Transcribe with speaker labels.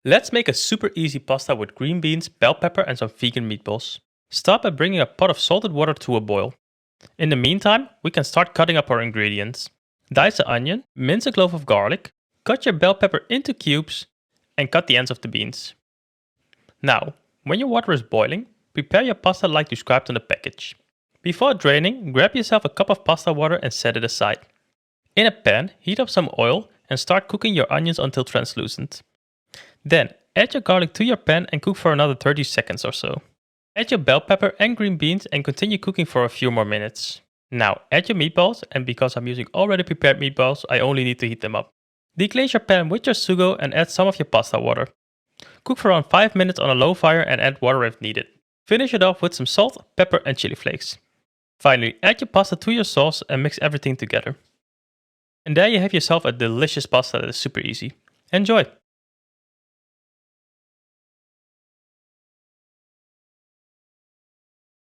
Speaker 1: Let's make a super easy pasta with green beans, bell pepper and some vegan meatballs. Start by bringing a pot of salted water to a boil. In the meantime, we can start cutting up our ingredients. Dice an onion, mince a clove of garlic, cut your bell pepper into cubes and cut the ends of the beans. Now, when your water is boiling, prepare your pasta like described on the package. Before draining, grab yourself a cup of pasta water and set it aside. In a pan, heat up some oil and start cooking your onions until translucent. Then, add your garlic to your pan and cook for another 30 seconds or so. Add your bell pepper and green beans and continue cooking for a few more minutes. Now, add your meatballs, and because I'm using already prepared meatballs, I only need to heat them up. Deglaze your pan with your sugo and add some of your pasta water. Cook for around 5 minutes on a low fire and add water if needed. Finish it off with some salt, pepper and chili flakes. Finally, add your pasta to your sauce and mix everything together. And there you have yourself a delicious pasta that is super easy. Enjoy!